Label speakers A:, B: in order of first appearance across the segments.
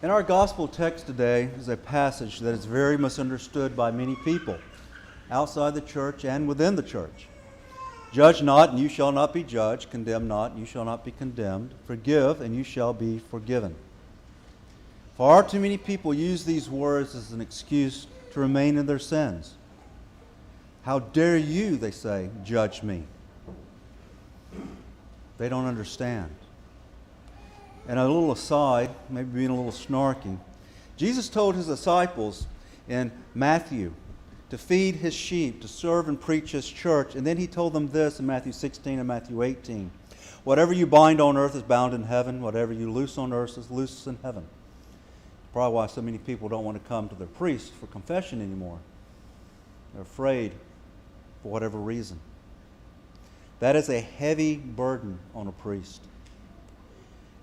A: In our gospel text today is a passage that is very misunderstood by many people outside the church and within the church. Judge not, and you shall not be judged. Condemn not, and you shall not be condemned. Forgive, and you shall be forgiven. Far too many people use these words as an excuse to remain in their sins. How dare you, they say, judge me? They don't understand. And a little aside, maybe being a little snarky, Jesus told his disciples in Matthew to feed his sheep, to serve and preach his church. And then he told them this in Matthew 16 and Matthew 18. Whatever you bind on earth is bound in heaven. Whatever you loose on earth is loose in heaven. Probably why so many people don't want to come to their priest for confession anymore. They're afraid for whatever reason. That is a heavy burden on a priest.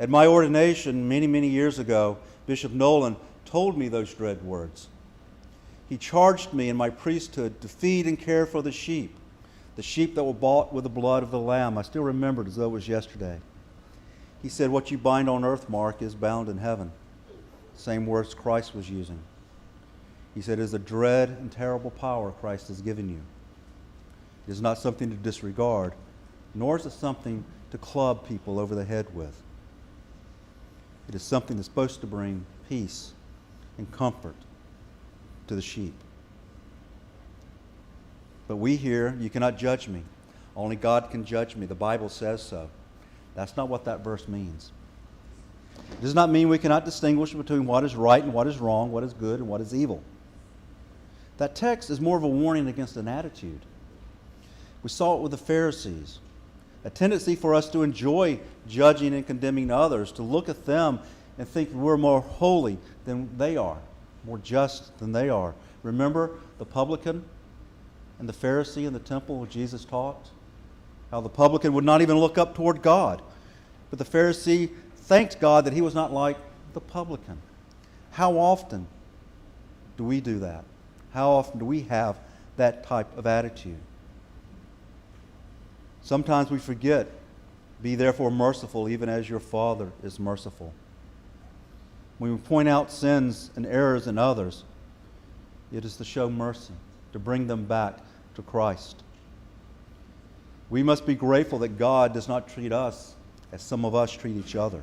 A: At my ordination many, many years ago, Bishop Nolan told me those dread words. He charged me in my priesthood to feed and care for the sheep that were bought with the blood of the Lamb. I still remember it as though it was yesterday. He said, what you bind on earth, Mark, is bound in heaven. Same words Christ was using. He said, it is a dread and terrible power Christ has given you. It is not something to disregard, nor is it something to club people over the head with. It is something that's supposed to bring peace and comfort to the sheep. But we hear, you cannot judge me. Only God can judge me. The Bible says so. That's not what that verse means. It does not mean we cannot distinguish between what is right and what is wrong, what is good and what is evil. That text is more of a warning against an attitude. We saw it with the Pharisees. A tendency for us to enjoy judging and condemning others, to look at them and think we're more holy than they are, more just than they are. Remember the publican and the Pharisee in the temple where Jesus taught? How the publican would not even look up toward God. But the Pharisee thanked God that he was not like the publican. How often do we do that? How often do we have that type of attitude? Sometimes we forget, be therefore merciful even as your Father is merciful. When we point out sins and errors in others, it is to show mercy, to bring them back to Christ. We must be grateful that God does not treat us as some of us treat each other.